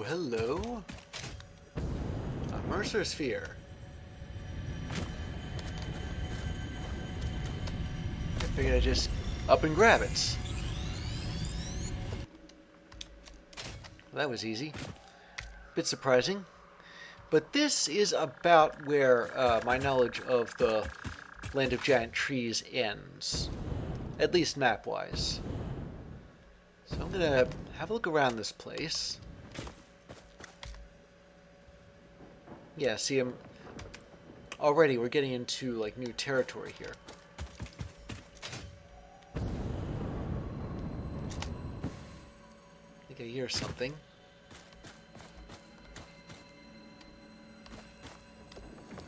hello. A Mercer Sphere. I figured I'd just up and grab it. Well, that was easy. Bit surprising. But this is about where my knowledge of the Land of Giant Trees ends. At least map-wise. So I'm going to have a look around this place. Yeah, see, already we're getting into like new territory here. I think I hear something.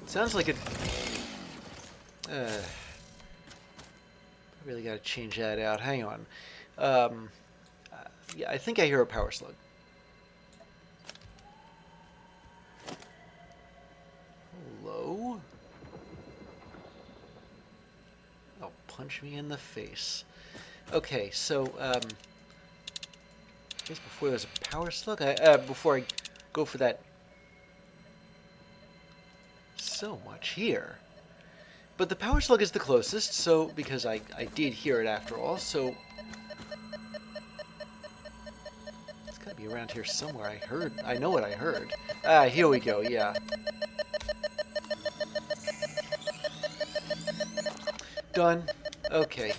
Sounds like it. I really got to change that out. Hang on. Yeah, I think I hear a power slug. Hello? Oh, punch me in the face. Okay, so, I guess before there's a power slug, before I go for that, so much here. But the power slug is the closest, so, because I did hear it after all, so it's gotta be around here somewhere. I know what I heard. Ah, here we go, yeah. Done. Okay.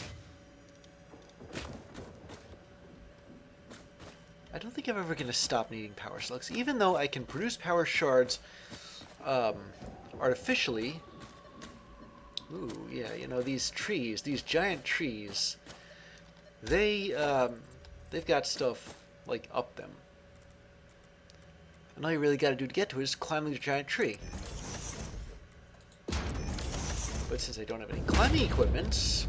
I don't think I'm ever going to stop needing power slugs, even though I can produce power shards artificially. Ooh, yeah, you know, these trees, these giant trees, they've got stuff, like, up them. And all you really got to do to get to it is climb the giant tree. But since I don't have any climbing equipment,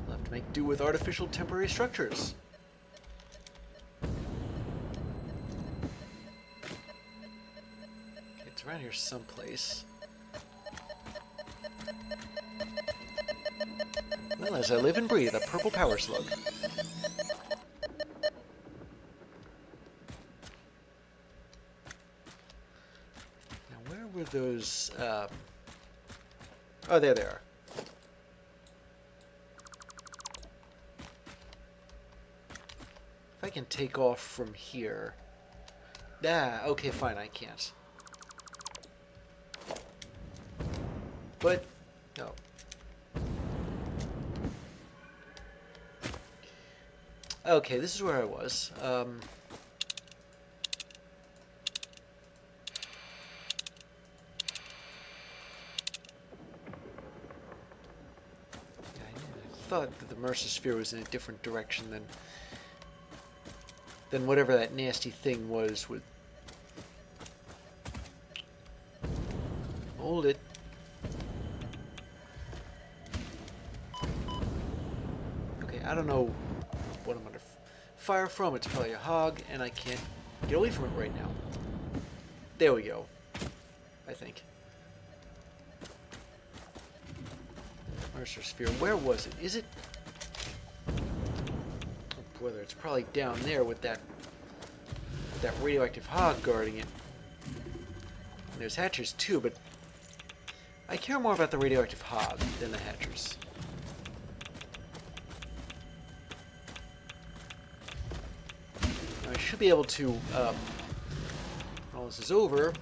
I'll have to make do with artificial temporary structures. Okay, it's around here someplace. Well, as I live and breathe, a purple power slug. Now, where were those, oh, there they are. If I can take off from here. Ah, okay, fine, I can't. But, no. Okay, this is where I was. Yeah, I thought that the Mercer Sphere was in a different direction than whatever that nasty thing was with. Hold it. Okay, I don't know what I'm under fire from. It's probably a hog, and I can't get away from it right now. There we go. I think. Mercer Sphere. Where was it? Is it? Oh, brother, it's probably down there with that radioactive hog guarding it. And there's hatchers too, but I care more about the radioactive hog than the hatchers. I should be able to, when all this is over,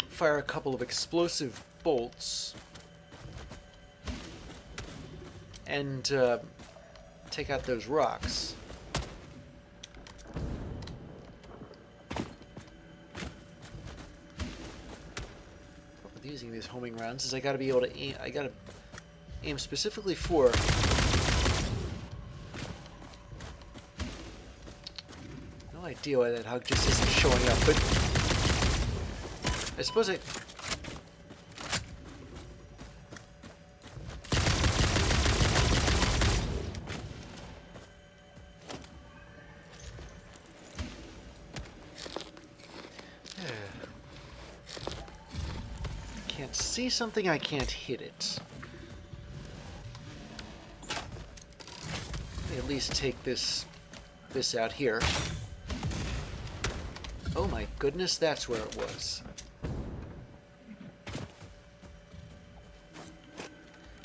fire a couple of explosive bolts and take out those rocks. With using these homing rounds is I gotta be able to aim, I gotta aim specifically for no idea why that hog just isn't showing up, but I suppose I can't see something, I can't hit it. At least take this out here. Oh my goodness, that's where it was.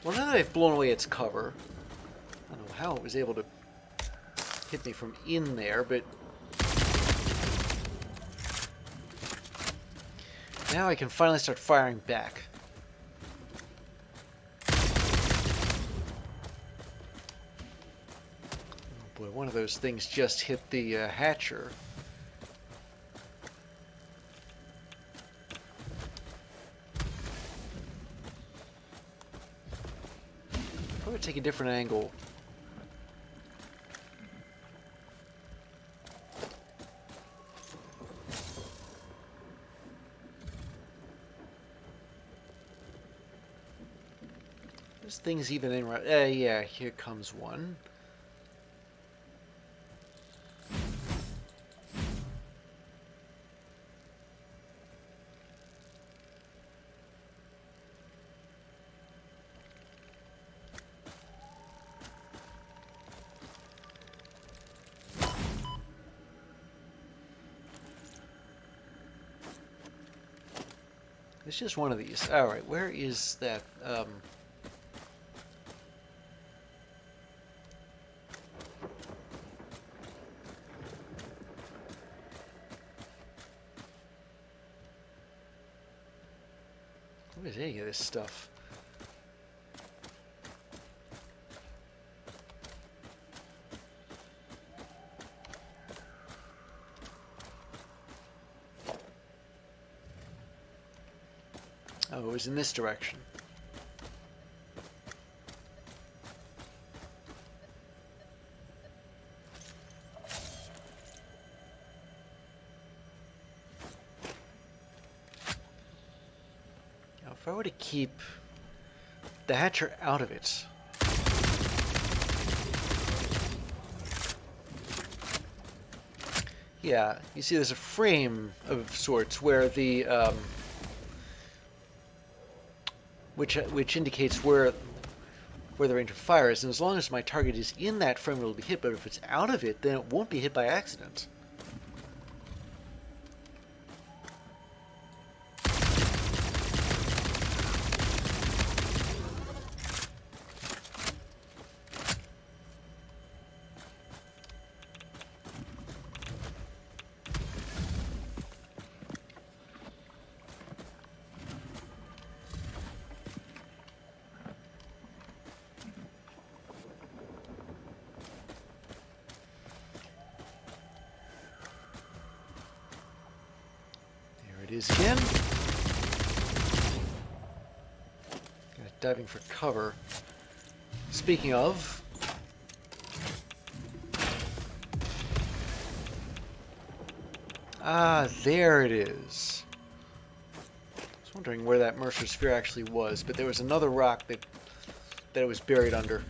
Well, now that I've blown away its cover, I don't know how it was able to hit me from in there, but now I can finally start firing back. Oh boy, one of those things just hit the hatcher. Probably take a different angle. This thing's even in right. Yeah, here comes one. It's just one of these. Alright, where is that? What is any of this stuff? Oh, it was in this direction. Now, if I were to keep the hatcher out of it, yeah, you see there's a frame of sorts where the which indicates where the range of fire is, and as long as my target is in that frame, it'll be hit. But if it's out of it, then it won't be hit by accident. It is again. Diving for cover. Speaking of, there it is. I was wondering where that Mercer sphere actually was, but there was another rock that it was buried under.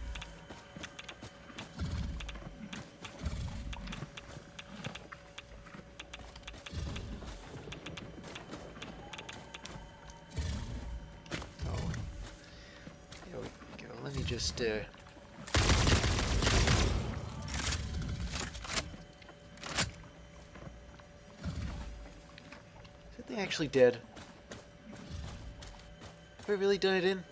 Let me just Did they actually dead? Have I really done it in?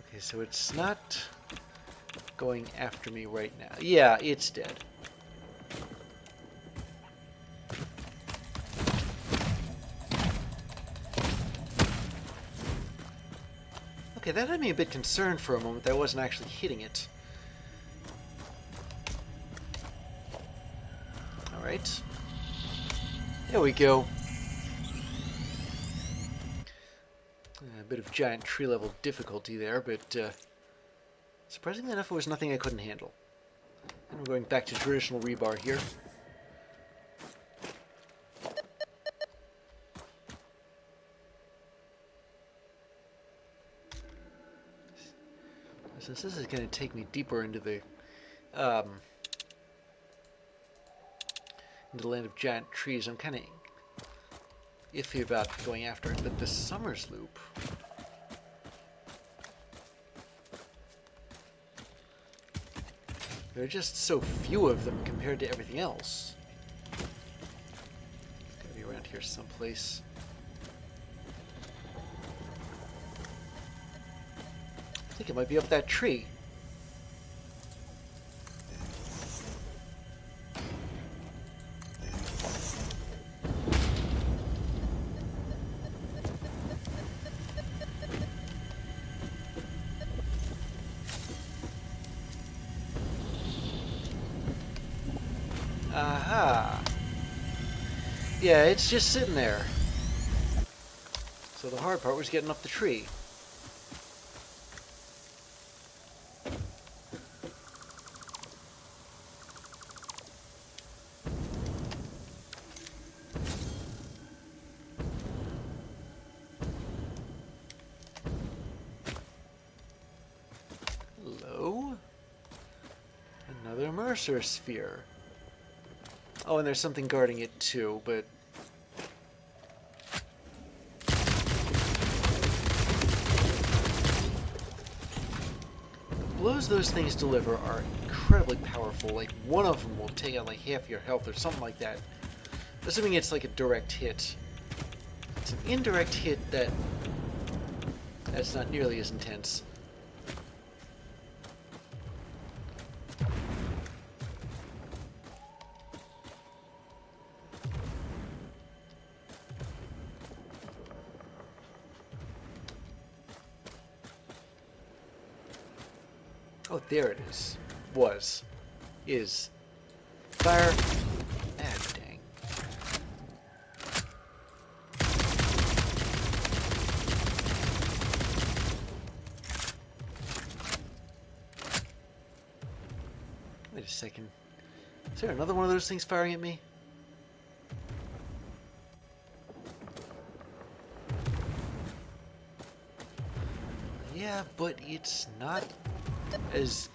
Okay, so it's not going after me right now. Yeah, it's dead. Okay, that had me a bit concerned for a moment that I wasn't actually hitting it. Alright. There we go. A bit of giant tree level difficulty there, but surprisingly enough, it was nothing I couldn't handle. And we're going back to traditional rebar here. Since this is going to take me deeper into the land of giant trees, I'm kind of iffy about going after it. But the Summers Loop, there are just so few of them compared to everything else. It's got to be around here someplace. I think it might be up that tree. Aha! Yeah, it's just sitting there. So the hard part was getting up the tree. Hello? Another Mercer sphere. Oh, and there's something guarding it too, but... the blows those things deliver are incredibly powerful. Like, one of them will take out like half your health or something like that. Assuming it's like a direct hit. It's an indirect hit that's not nearly as intense. Oh, there it is. Was. Is. Fire. Ah, dang. Wait a second. Is there another one of those things firing at me? Yeah, but it's not as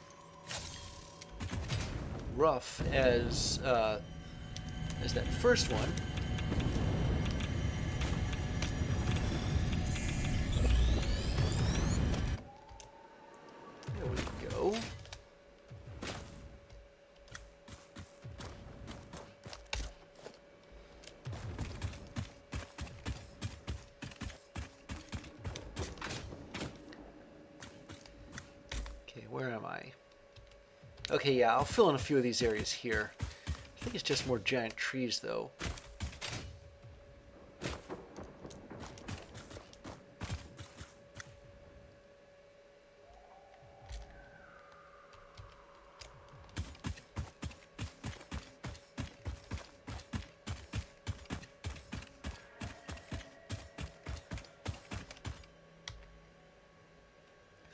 rough as that first one. There we go. Okay, where am I? Okay, yeah, I'll fill in a few of these areas here. I think it's just more giant trees, though.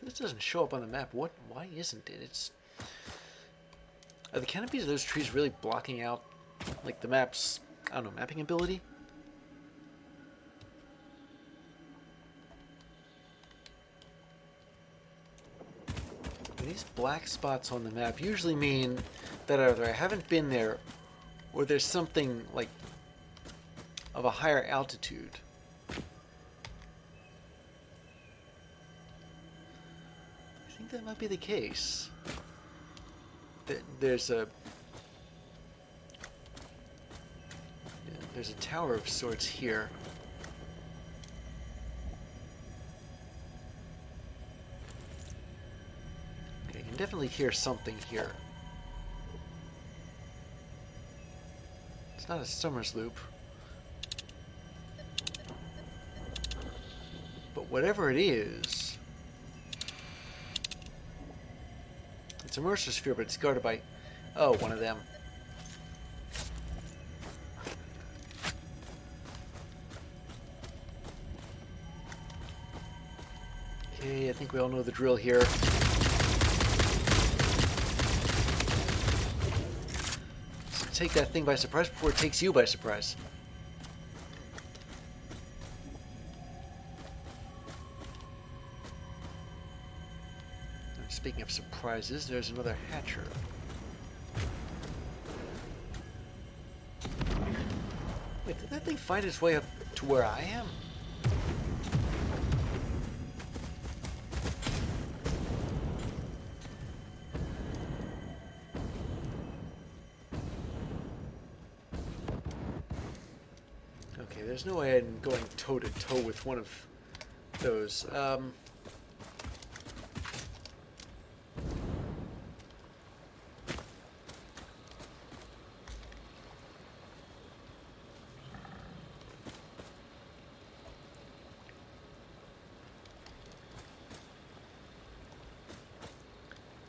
If this doesn't show up on the map, why isn't it? It's... Are the canopies of those trees really blocking out, like, the map's, I don't know, mapping ability? These black spots on the map usually mean that either I haven't been there, or there's something, like, of a higher altitude. I think that might be the case. There's a tower of sorts here. Okay, I can definitely hear something here. It's not a Summers Loop. But whatever it is, it's a Mercer sphere, but it's guarded by, oh, one of them. Okay, I think we all know the drill here. So take that thing by surprise before it takes you by surprise. And speaking of surprises, there's another hatcher. Wait, did that thing find its way up to where I am? Okay, there's no way I'm going toe-to-toe with one of those. I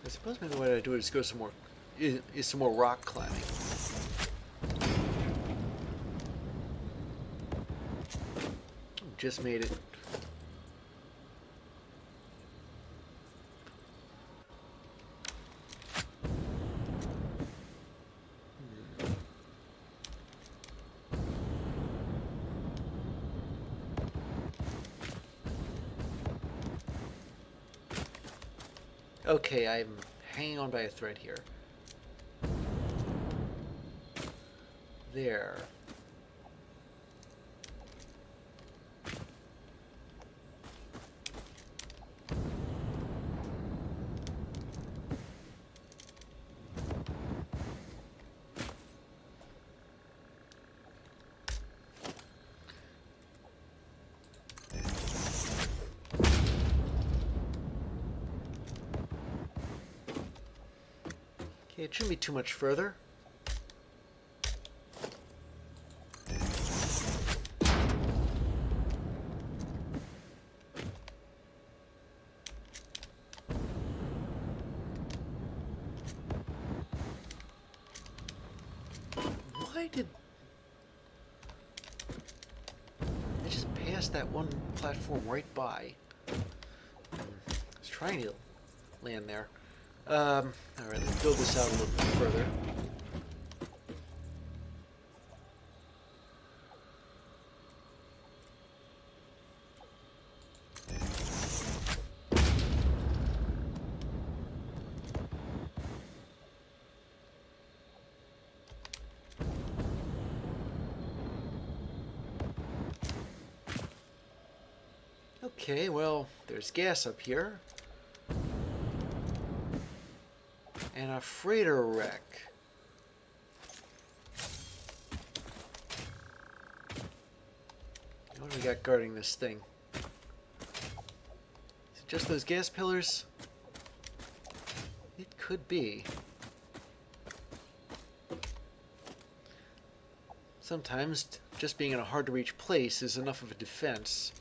suppose maybe what I do is go some more, is some more rock climbing. Just made it. Okay, I'm hanging on by a thread here. There. Okay, it shouldn't be too much further. Why did I just pass that one platform right by? I was trying to land there. Alright, let's build this out a little bit further. Okay, well, there's gas up here. And a freighter wreck. What do we got guarding this thing? Is it just those gas pillars? It could be. Sometimes just being in a hard-to-reach place is enough of a defense.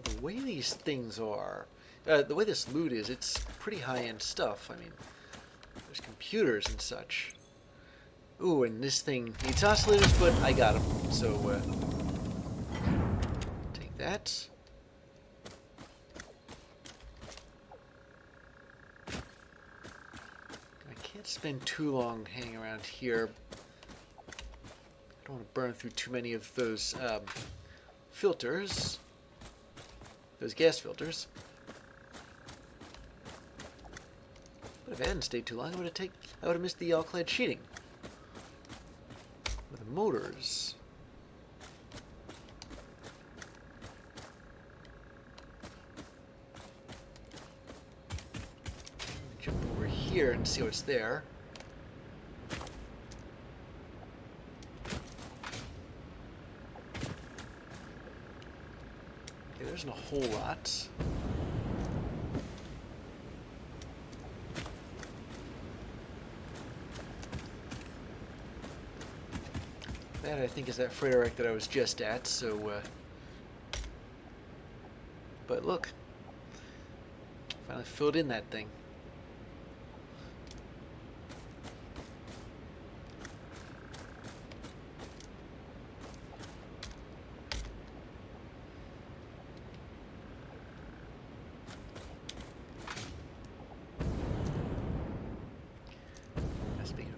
The way these things are, the way this loot is, it's pretty high-end stuff. I mean, there's computers and such. Ooh, and this thing needs oscillators, but I got them. So, take that. I can't spend too long hanging around here. I don't want to burn through too many of those filters. Those gas filters. But if I hadn't stayed too long, I would have missed the all-clad sheeting. With the motors. Jump over here and see what's there. Okay, there isn't a whole lot. That, I think, is that freighter wreck that I was just at, so, but look. Finally filled in that thing.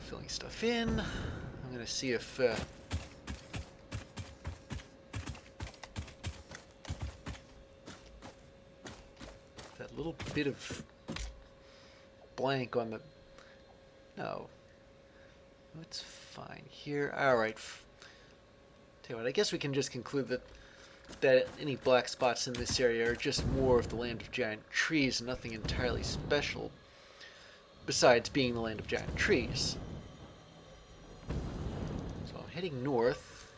Filling stuff in. I'm gonna see if that little bit of blank on the... No. It's fine here. Alright. Tell you what, I guess we can just conclude that any black spots in this area are just more of the land of giant trees, nothing entirely special, besides being the land of giant trees. So I'm heading north,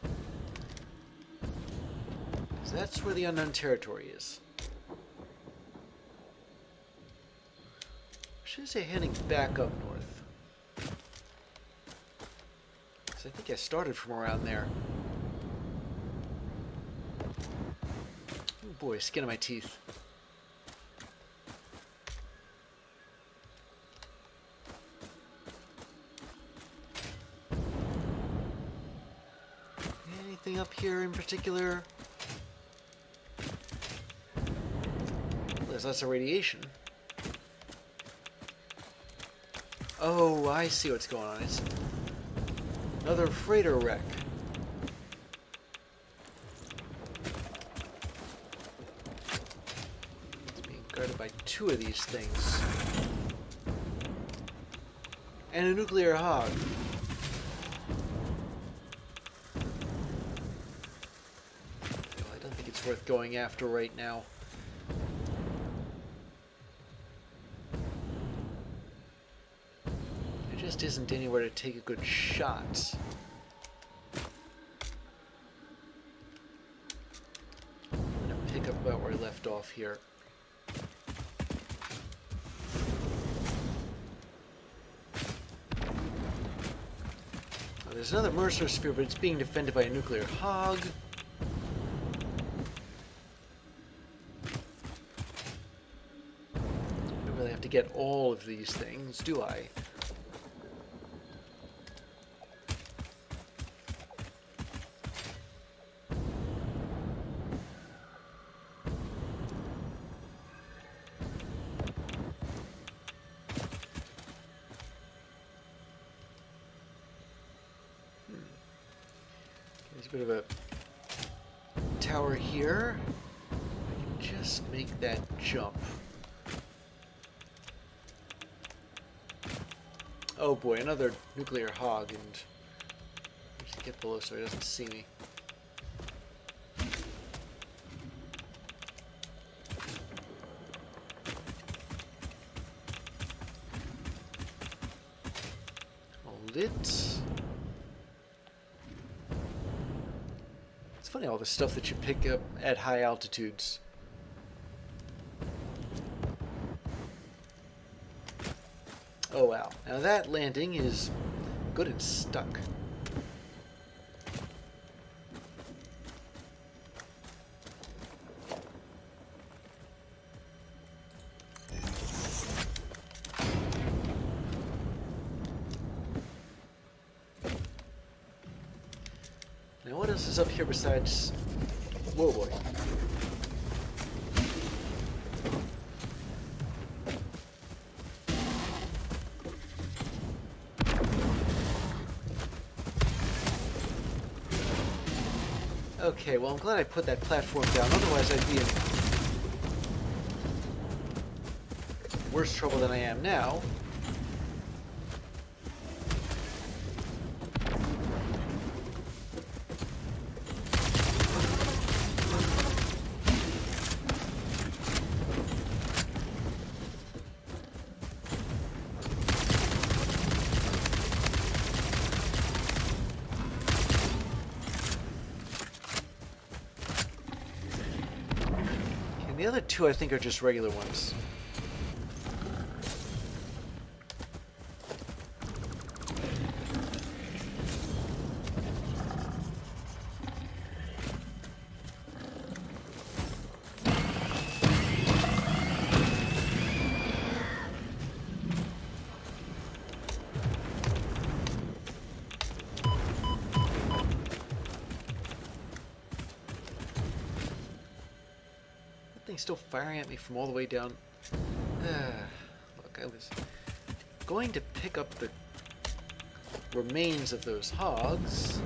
because that's where the unknown territory is. I should say heading back up north, because I think I started from around there. Oh boy, skin on my teeth. Anything up here in particular? There's lots of radiation. Oh, I see what's going on. It's another freighter wreck. It's being guarded by two of these things. And a nuclear hog. Well, I don't think it's worth going after right now. Just isn't anywhere to take a good shot. I'm gonna pick up about where I left off here. Oh, there's another Mercer sphere, but it's being defended by a nuclear hog. I don't really have to get all of these things, do I? There's a bit of a tower here. I can just make that jump. Oh boy, another nuclear hog, and just get below so he doesn't see me. Hold it. It's funny, all the stuff that you pick up at high altitudes. Oh wow. Now that landing is good and stuck. Now what else is up here besides... Whoa boy. Okay, well I'm glad I put that platform down, otherwise I'd be in worse trouble than I am now. The other two, I think, are just regular ones. Still firing at me from all the way down. Look, I was going to pick up the remains of those hogs.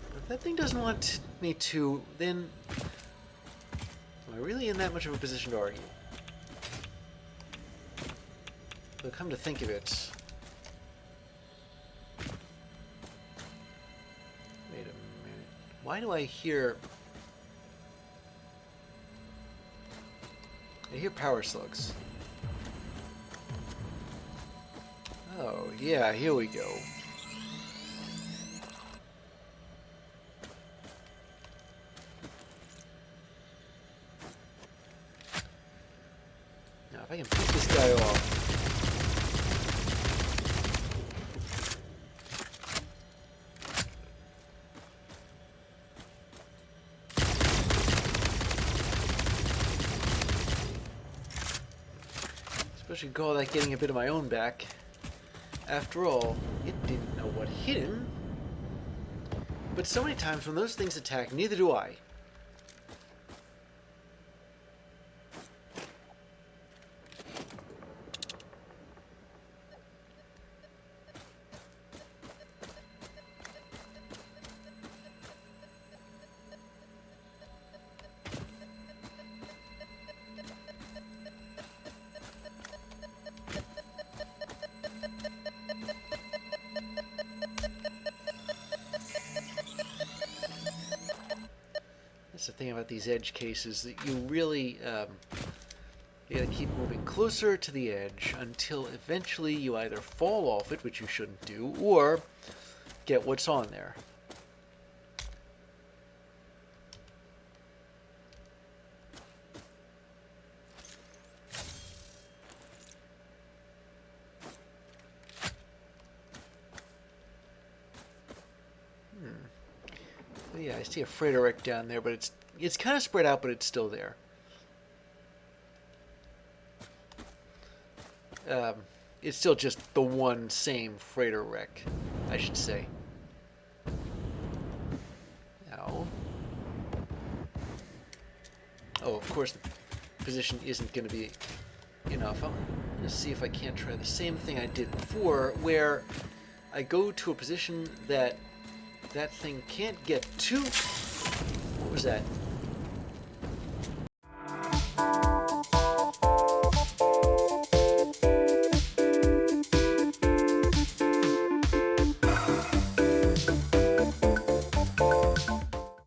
But if that thing doesn't want me to, then am I really in that much of a position to argue? But come to think of it, wait a minute. Why do I hear power slugs? Oh, yeah, here we go. Now, if I can pick this guy off. Especially call that getting a bit of my own back. After all, it didn't know what hit him. But so many times when those things attack, neither do I. That's the thing about these edge cases, that you really you gotta keep moving closer to the edge until eventually you either fall off it, which you shouldn't do, or get what's on there. Yeah, I see a freighter wreck down there, but it's kind of spread out, but it's still there. It's still just the one same freighter wreck, I should say. Now, oh, of course, the position isn't going to be enough. I'm going to see if I can't try the same thing I did before, where I go to a position that thing can't get to. What was that?